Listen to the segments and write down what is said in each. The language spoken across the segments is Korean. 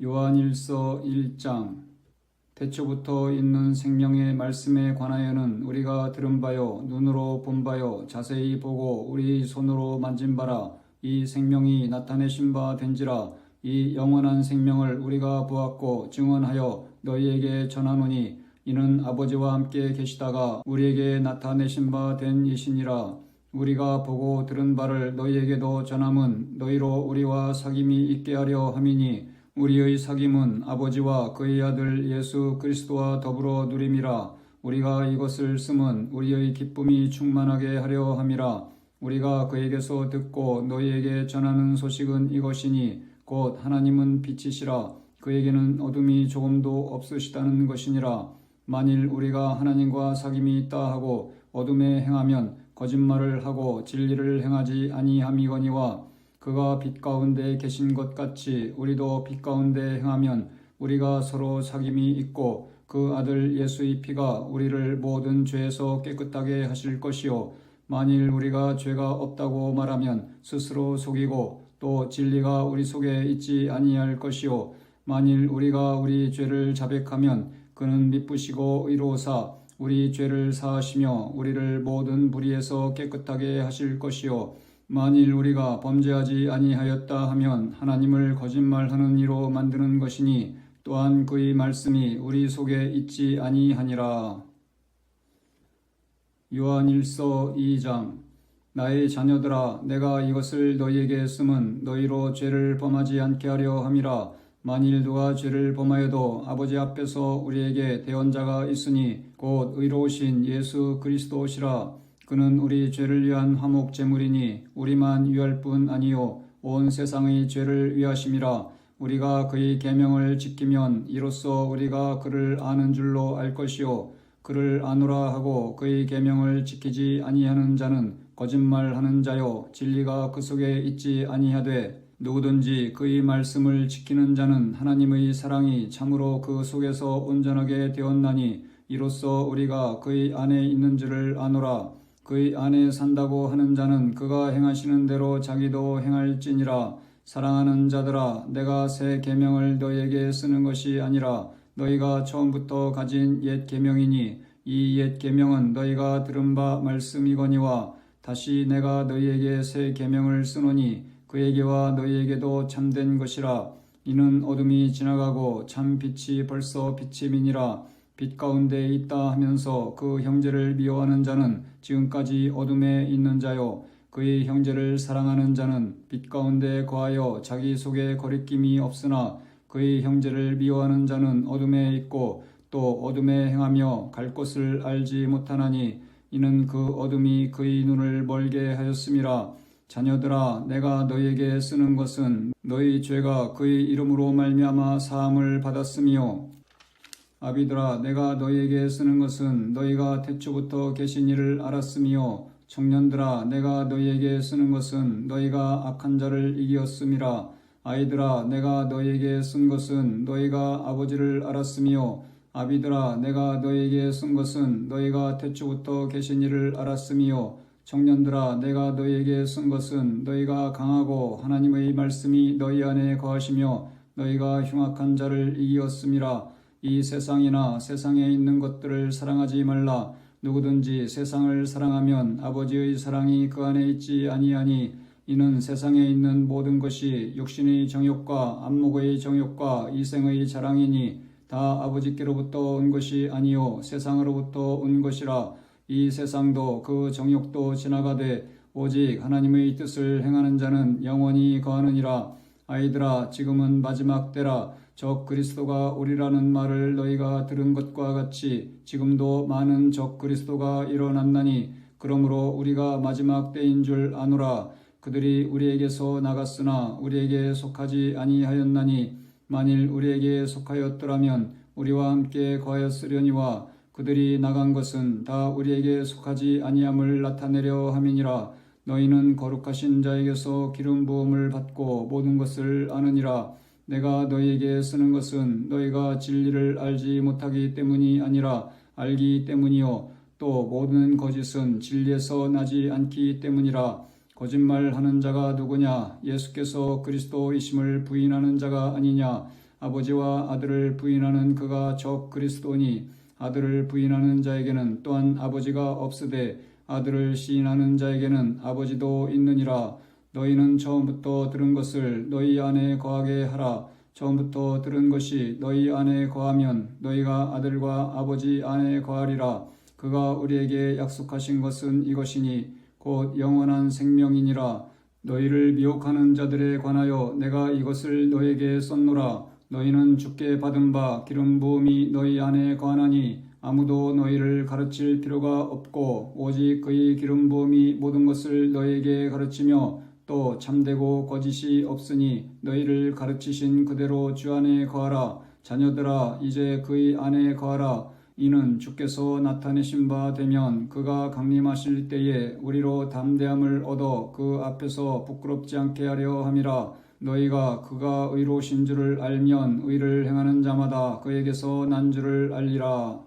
요한일서 1장. 태초부터 있는 생명의 말씀에 관하여는 우리가 들은 바요 눈으로 본 바요 자세히 보고 우리 손으로 만진 바라. 이 생명이 나타내신 바 된지라. 이 영원한 생명을 우리가 보았고 증언하여 너희에게 전하노니 이는 아버지와 함께 계시다가 우리에게 나타내신 바 된 이시니라. 우리가 보고 들은 바를 너희에게도 전함은 너희로 우리와 사귐이 있게 하려 함이니 우리의 사귐은 아버지와 그의 아들 예수 그리스도와 더불어 누림이라. 우리가 이것을 쓰면 우리의 기쁨이 충만하게 하려 함이라. 우리가 그에게서 듣고 너희에게 전하는 소식은 이것이니 곧 하나님은 빛이시라. 그에게는 어둠이 조금도 없으시다는 것이니라. 만일 우리가 하나님과 사귐이 있다 하고 어둠에 행하면 거짓말을 하고 진리를 행하지 아니함이거니와 그가 빛 가운데 계신 것 같이 우리도 빛 가운데 행하면 우리가 서로 사귐이 있고 그 아들 예수의 피가 우리를 모든 죄에서 깨끗하게 하실 것이요 만일 우리가 죄가 없다고 말하면 스스로 속이고 또 진리가 우리 속에 있지 아니할 것이요 만일 우리가 우리 죄를 자백하면 그는 미쁘시고 의로우사 우리 죄를 사하시며 우리를 모든 불의에서 깨끗하게 하실 것이요 만일 우리가 범죄하지 아니하였다 하면 하나님을 거짓말하는 이로 만드는 것이니 또한 그의 말씀이 우리 속에 있지 아니하니라. 요한일서 2장. 나의 자녀들아 내가 이것을 너희에게 쓰면 너희로 죄를 범하지 않게 하려 함이라. 만일 누가 죄를 범하여도 아버지 앞에서 우리에게 대언자가 있으니 곧 의로우신 예수 그리스도시라. 그는 우리 죄를 위한 화목 제물이니 우리만 위할 뿐 아니요 온 세상의 죄를 위하심이라. 우리가 그의 계명을 지키면 이로써 우리가 그를 아는 줄로 알 것이요 그를 아노라 하고 그의 계명을 지키지 아니하는 자는 거짓말하는 자요 진리가 그 속에 있지 아니하되 누구든지 그의 말씀을 지키는 자는 하나님의 사랑이 참으로 그 속에서 온전하게 되었나니 이로써 우리가 그의 안에 있는 줄을 아노라. 그의 안에 산다고 하는 자는 그가 행하시는 대로 자기도 행할지니라. 사랑하는 자들아 내가 새 계명을 너희에게 쓰는 것이 아니라 너희가 처음부터 가진 옛 계명이니 이 옛 계명은 너희가 들은 바 말씀이거니와 다시 내가 너희에게 새 계명을 쓰노니 그에게와 너희에게도 참된 것이라. 이는 어둠이 지나가고 참 빛이 벌써 비침이니라. 빛 가운데 있다 하면서 그 형제를 미워하는 자는 지금까지 어둠에 있는 자요 그의 형제를 사랑하는 자는 빛 가운데 거하여 자기 속에 거리낌이 없으나 그의 형제를 미워하는 자는 어둠에 있고 또 어둠에 행하며 갈 곳을 알지 못하나니 이는 그 어둠이 그의 눈을 멀게 하였음이라. 자녀들아 내가 너희에게 쓰는 것은 너희 죄가 그의 이름으로 말미암아 사함을 받았으며 아비들아 내가 너희에게 쓰는 것은 너희가 태초부터 계신 이를 알았으며 청년들아 내가 너희에게 쓰는 것은 너희가 악한 자를 이기었음이라. 아이들아 내가 너희에게 쓴 것은 너희가 아버지를 알았으며 아비들아 내가 너희에게 쓴 것은 너희가 태초부터 계신 이를 알았으며 청년들아 내가 너희에게 쓴 것은 너희가 강하고 하나님의 말씀이 너희 안에 거하시며 너희가 흉악한 자를 이기었음이라. 이 세상이나 세상에 있는 것들을 사랑하지 말라. 누구든지 세상을 사랑하면 아버지의 사랑이 그 안에 있지 아니하니 이는 세상에 있는 모든 것이 육신의 정욕과 안목의 정욕과 이생의 자랑이니 다 아버지께로부터 온 것이 아니요 세상으로부터 온 것이라. 이 세상도 그 정욕도 지나가되 오직 하나님의 뜻을 행하는 자는 영원히 거하느니라. 아이들아 지금은 마지막 때라. 적 그리스도가 오리라는 말을 너희가 들은 것과 같이 지금도 많은 적 그리스도가 일어났나니 그러므로 우리가 마지막 때인 줄 아노라. 그들이 우리에게서 나갔으나 우리에게 속하지 아니하였나니 만일 우리에게 속하였더라면 우리와 함께 거하였으려니와 그들이 나간 것은 다 우리에게 속하지 아니함을 나타내려 함이니라. 너희는 거룩하신 자에게서 기름 부음을 받고 모든 것을 아느니라. 내가 너희에게 쓰는 것은 너희가 진리를 알지 못하기 때문이 아니라 알기 때문이요 또 모든 거짓은 진리에서 나지 않기 때문이라. 거짓말하는 자가 누구냐? 예수께서 그리스도이심을 부인하는 자가 아니냐? 아버지와 아들을 부인하는 그가 적 그리스도니 아들을 부인하는 자에게는 또한 아버지가 없으되 아들을 시인하는 자에게는 아버지도 있느니라. 너희는 처음부터 들은 것을 너희 안에 거하게 하라. 처음부터 들은 것이 너희 안에 거하면 너희가 아들과 아버지 안에 거하리라. 그가 우리에게 약속하신 것은 이것이니 곧 영원한 생명이니라. 너희를 미혹하는 자들에 관하여 내가 이것을 너희에게 썼노라. 너희는 주께 받은 바 기름 부음이 너희 안에 거하나니 아무도 너희를 가르칠 필요가 없고 오직 그의 기름 부음이 모든 것을 너희에게 가르치며 또 참되고 거짓이 없으니 너희를 가르치신 그대로 주 안에 거하라. 자녀들아 이제 그의 안에 거하라. 이는 주께서 나타내신 바 되면 그가 강림하실 때에 우리로 담대함을 얻어 그 앞에서 부끄럽지 않게 하려 함이라. 너희가 그가 의로우신 줄을 알면 의를 행하는 자마다 그에게서 난 줄을 알리라.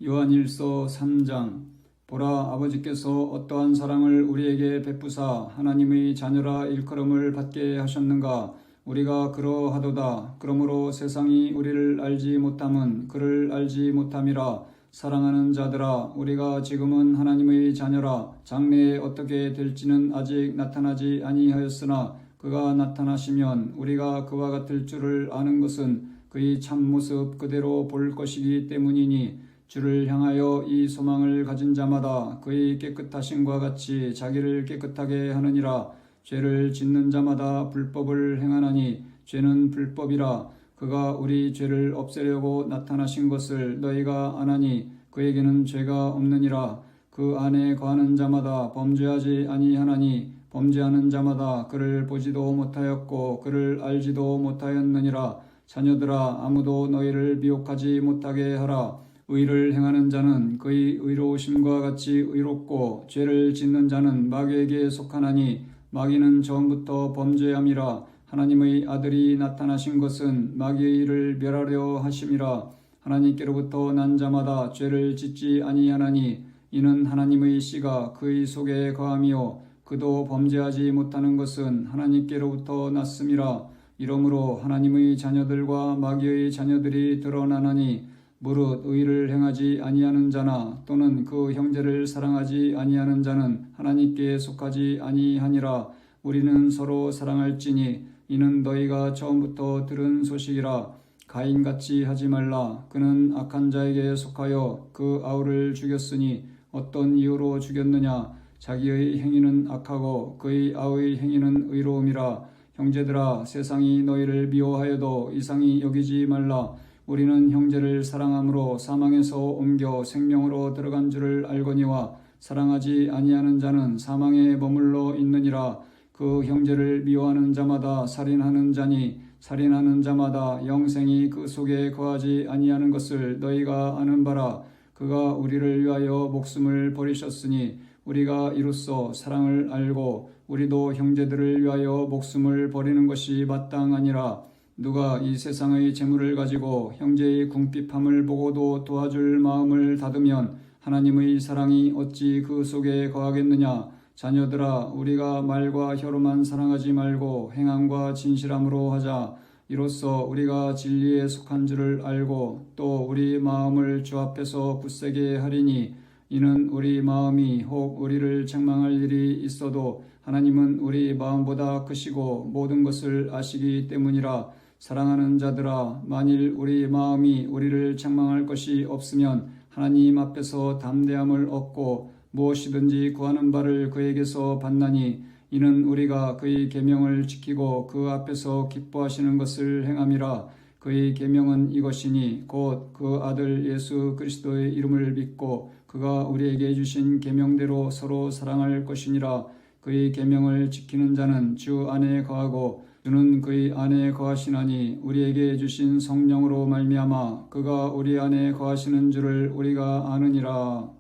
요한일서 3장. 보라, 아버지께서 어떠한 사랑을 우리에게 베푸사 하나님의 자녀라 일컬음을 받게 하셨는가. 우리가 그러하도다. 그러므로 세상이 우리를 알지 못함은 그를 알지 못함이라. 사랑하는 자들아, 우리가 지금은 하나님의 자녀라. 장래에 어떻게 될지는 아직 나타나지 아니하였으나 그가 나타나시면 우리가 그와 같을 줄을 아는 것은 그의 참모습 그대로 볼 것이기 때문이니 주를 향하여 이 소망을 가진 자마다 그의 깨끗하심과 같이 자기를 깨끗하게 하느니라. 죄를 짓는 자마다 불법을 행하나니 죄는 불법이라. 그가 우리 죄를 없애려고 나타나신 것을 너희가 아나니 그에게는 죄가 없느니라. 그 안에 거하는 자마다 범죄하지 아니하나니 범죄하는 자마다 그를 보지도 못하였고 그를 알지도 못하였느니라. 자녀들아 아무도 너희를 미혹하지 못하게 하라. 의를 행하는 자는 그의 의로우심과 같이 의롭고 죄를 짓는 자는 마귀에게 속하나니 마귀는 처음부터 범죄함이라. 하나님의 아들이 나타나신 것은 마귀의 일을 멸하려 하심이라. 하나님께로부터 난 자마다 죄를 짓지 아니하나니 이는 하나님의 씨가 그의 속에 거함이요 그도 범죄하지 못하는 것은 하나님께로부터 났음이라. 이러므로 하나님의 자녀들과 마귀의 자녀들이 드러나나니 무릇 의를 행하지 아니하는 자나 또는 그 형제를 사랑하지 아니하는 자는 하나님께 속하지 아니하니라. 우리는 서로 사랑할지니 이는 너희가 처음부터 들은 소식이라. 가인같이 하지 말라. 그는 악한 자에게 속하여 그 아우를 죽였으니 어떤 이유로 죽였느냐. 자기의 행위는 악하고 그의 아우의 행위는 의로움이라. 형제들아 세상이 너희를 미워하여도 이상히 여기지 말라. 우리는 형제를 사랑함으로 사망에서 옮겨 생명으로 들어간 줄을 알거니와 사랑하지 아니하는 자는 사망에 머물러 있느니라. 그 형제를 미워하는 자마다 살인하는 자니 살인하는 자마다 영생이 그 속에 거하지 아니하는 것을 너희가 아는 바라. 그가 우리를 위하여 목숨을 버리셨으니 우리가 이로써 사랑을 알고 우리도 형제들을 위하여 목숨을 버리는 것이 마땅하니라. 누가 이 세상의 재물을 가지고 형제의 궁핍함을 보고도 도와줄 마음을 닫으면 하나님의 사랑이 어찌 그 속에 거하겠느냐. 자녀들아 우리가 말과 혀로만 사랑하지 말고 행함과 진실함으로 하자. 이로써 우리가 진리에 속한 줄을 알고 또 우리 마음을 주 앞에서 굳세게 하리니 이는 우리 마음이 혹 우리를 책망할 일이 있어도 하나님은 우리 마음보다 크시고 모든 것을 아시기 때문이라. 사랑하는 자들아 만일 우리 마음이 우리를 책망할 것이 없으면 하나님 앞에서 담대함을 얻고 무엇이든지 구하는 바를 그에게서 받나니 이는 우리가 그의 계명을 지키고 그 앞에서 기뻐하시는 것을 행함이라. 그의 계명은 이것이니 곧 그 아들 예수 그리스도의 이름을 믿고 그가 우리에게 주신 계명대로 서로 사랑할 것이니라. 그의 계명을 지키는 자는 주 안에 거하고 주는 그의 안에 거하시나니 우리에게 주신 성령으로 말미암아 그가 우리 안에 거하시는 줄을 우리가 아느니라.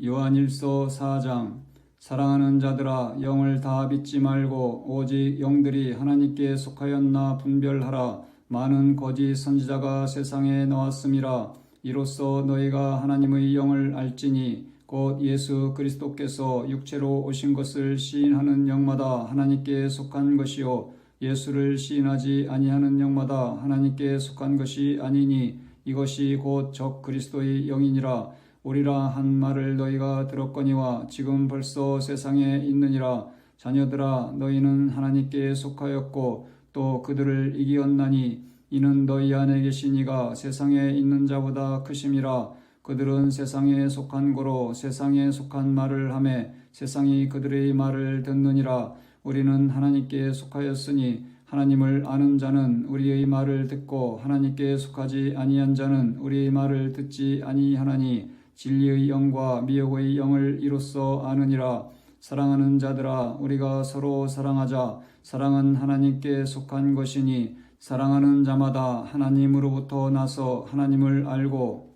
요한일서 4장. 사랑하는 자들아 영을 다 믿지 말고 오직 영들이 하나님께 속하였나 분별하라. 많은 거짓 선지자가 세상에 나왔음이라. 이로써 너희가 하나님의 영을 알지니 곧 예수 그리스도께서 육체로 오신 것을 시인하는 영마다 하나님께 속한 것이요 예수를 시인하지 아니하는 영마다 하나님께 속한 것이 아니니 이것이 곧 적 그리스도의 영이니라. 오리라 한 말을 너희가 들었거니와 지금 벌써 세상에 있느니라. 자녀들아, 너희는 하나님께 속하였고 또 그들을 이기었나니 이는 너희 안에 계신 이가 세상에 있는 자보다 크심이라. 그들은 세상에 속한 고로 세상에 속한 말을 하매 세상이 그들의 말을 듣느니라. 우리는 하나님께 속하였으니 하나님을 아는 자는 우리의 말을 듣고 하나님께 속하지 아니한 자는 우리의 말을 듣지 아니하나니 진리의 영과 미혹의 영을 이로써 아느니라. 사랑하는 자들아, 우리가 서로 사랑하자. 사랑은 하나님께 속한 것이니 사랑하는 자마다 하나님으로부터 나서 하나님을 알고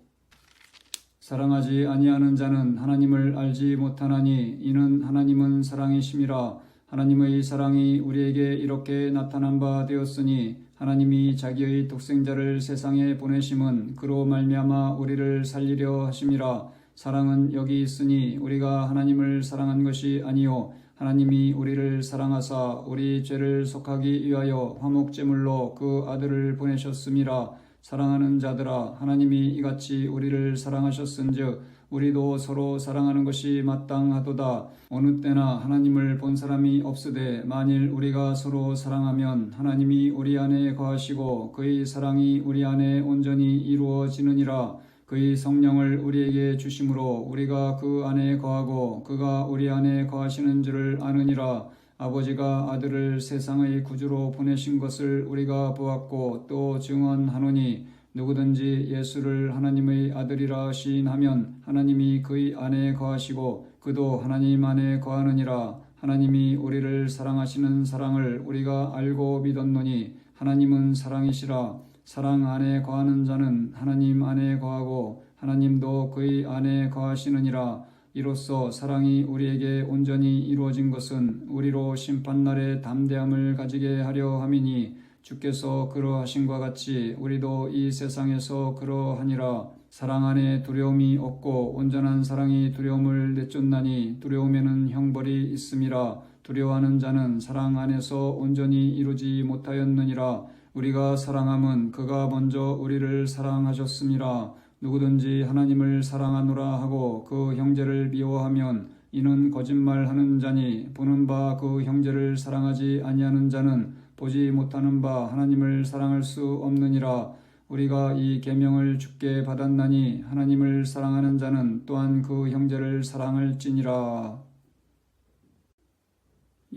사랑하지 아니하는 자는 하나님을 알지 못하나니 이는 하나님은 사랑이심이라. 하나님의 사랑이 우리에게 이렇게 나타난 바 되었으니 하나님이 자기의 독생자를 세상에 보내심은 그로 말미암아 우리를 살리려 하심이라. 사랑은 여기 있으니 우리가 하나님을 사랑한 것이 아니요 하나님이 우리를 사랑하사 우리 죄를 속하기 위하여 화목제물로 그 아들을 보내셨음이라. 사랑하는 자들아, 하나님이 이같이 우리를 사랑하셨은즉 우리도 서로 사랑하는 것이 마땅하도다. 어느 때나 하나님을 본 사람이 없으되 만일 우리가 서로 사랑하면 하나님이 우리 안에 거하시고 그의 사랑이 우리 안에 온전히 이루어지느니라. 그의 성령을 우리에게 주심으로 우리가 그 안에 거하고 그가 우리 안에 거하시는 줄을 아느니라. 아버지가 아들을 세상의 구주로 보내신 것을 우리가 보았고 또 증언하노니 누구든지 예수를 하나님의 아들이라 시인하면 하나님이 그의 안에 거하시고 그도 하나님 안에 거하느니라. 하나님이 우리를 사랑하시는 사랑을 우리가 알고 믿었노니 하나님은 사랑이시라. 사랑 안에 거하는 자는 하나님 안에 거하고 하나님도 그의 안에 거하시느니라. 이로써 사랑이 우리에게 온전히 이루어진 것은 우리로 심판날에 담대함을 가지게 하려 함이니 주께서 그러하신과 같이 우리도 이 세상에서 그러하니라. 사랑 안에 두려움이 없고 온전한 사랑이 두려움을 내쫓나니 두려움에는 형벌이 있음이라. 두려워하는 자는 사랑 안에서 온전히 이루지 못하였느니라. 우리가 사랑함은 그가 먼저 우리를 사랑하셨음이라. 누구든지 하나님을 사랑하노라 하고 그 형제를 미워하면 이는 거짓말하는 자니 보는 바 그 형제를 사랑하지 아니하는 자는 보지 못하는 바 하나님을 사랑할 수 없느니라. 우리가 이 계명을 주께 받았나니 하나님을 사랑하는 자는 또한 그 형제를 사랑할지니라.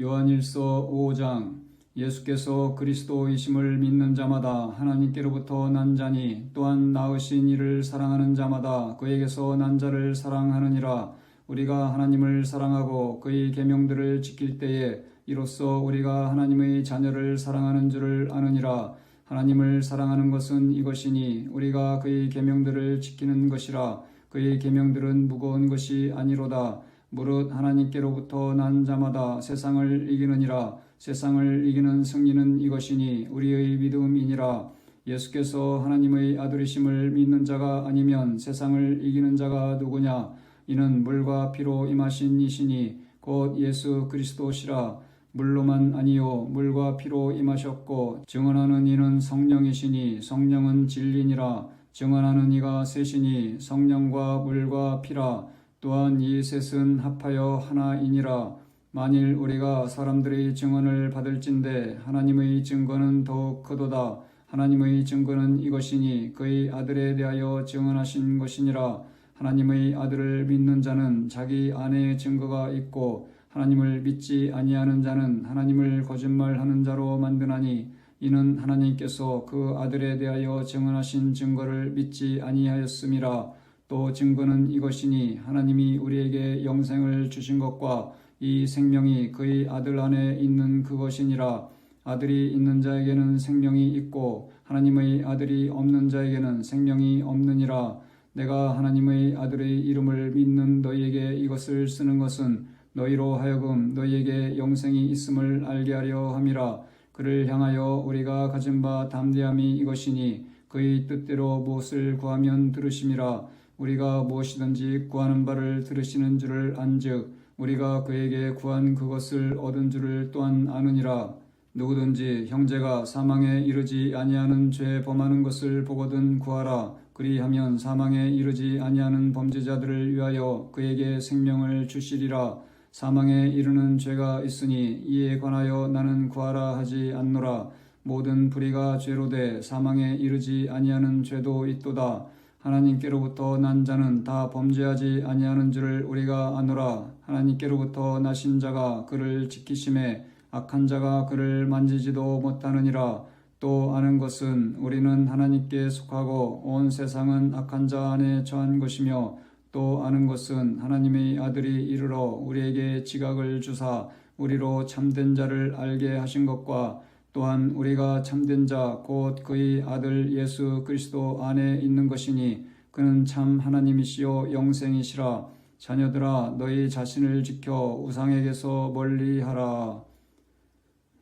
요한일서 5장. 예수께서 그리스도이심을 믿는 자마다 하나님께로부터 난 자니 또한 낳으신 이를 사랑하는 자마다 그에게서 난 자를 사랑하느니라. 우리가 하나님을 사랑하고 그의 계명들을 지킬 때에 이로써 우리가 하나님의 자녀를 사랑하는 줄을 아느니라. 하나님을 사랑하는 것은 이것이니 우리가 그의 계명들을 지키는 것이라. 그의 계명들은 무거운 것이 아니로다. 무릇 하나님께로부터 난 자마다 세상을 이기느니라. 세상을 이기는 승리는 이것이니 우리의 믿음이니라. 예수께서 하나님의 아들이심을 믿는 자가 아니면 세상을 이기는 자가 누구냐? 이는 물과 피로 임하신 이시니 곧 예수 그리스도시라. 물로만 아니요 물과 피로 임하셨고 증언하는 이는 성령이시니 성령은 진리니라. 증언하는 이가 셋이니 성령과 물과 피라. 또한 이 셋은 합하여 하나이니라. 만일 우리가 사람들의 증언을 받을진대 하나님의 증거는 더욱 크도다. 하나님의 증거는 이것이니 그의 아들에 대하여 증언하신 것이니라. 하나님의 아들을 믿는 자는 자기 안에 증거가 있고 하나님을 믿지 아니하는 자는 하나님을 거짓말하는 자로 만드나니 이는 하나님께서 그 아들에 대하여 증언하신 증거를 믿지 아니하였음이라. 또 증거는 이것이니 하나님이 우리에게 영생을 주신 것과 이 생명이 그의 아들 안에 있는 그것이니라. 아들이 있는 자에게는 생명이 있고 하나님의 아들이 없는 자에게는 생명이 없느니라. 내가 하나님의 아들의 이름을 믿는 너희에게 이것을 쓰는 것은 너희로 하여금 너희에게 영생이 있음을 알게 하려 함이라. 그를 향하여 우리가 가진 바 담대함이 이것이니 그의 뜻대로 무엇을 구하면 들으심이라. 우리가 무엇이든지 구하는 바를 들으시는 줄을 안즉 우리가 그에게 구한 그것을 얻은 줄을 또한 아느니라. 누구든지 형제가 사망에 이르지 아니하는 죄 범하는 것을 보거든 구하라. 그리하면 사망에 이르지 아니하는 범죄자들을 위하여 그에게 생명을 주시리라. 사망에 이르는 죄가 있으니 이에 관하여 나는 구하라 하지 않노라. 모든 불의가 죄로 돼 사망에 이르지 아니하는 죄도 있도다. 하나님께로부터 난 자는 다 범죄하지 아니하는 줄을 우리가 아노라. 하나님께로부터 나신 자가 그를 지키심에 악한 자가 그를 만지지도 못하느니라. 또 아는 것은 우리는 하나님께 속하고 온 세상은 악한 자 안에 처한 것이며, 또 아는 것은 하나님의 아들이 이르러 우리에게 지각을 주사 우리로 참된 자를 알게 하신 것과, 또한 우리가 참된 자 곧 그의 아들 예수 그리스도 안에 있는 것이니 그는 참 하나님이시요 영생이시라. 자녀들아, 너희 자신을 지켜 우상에게서 멀리하라.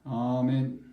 아멘.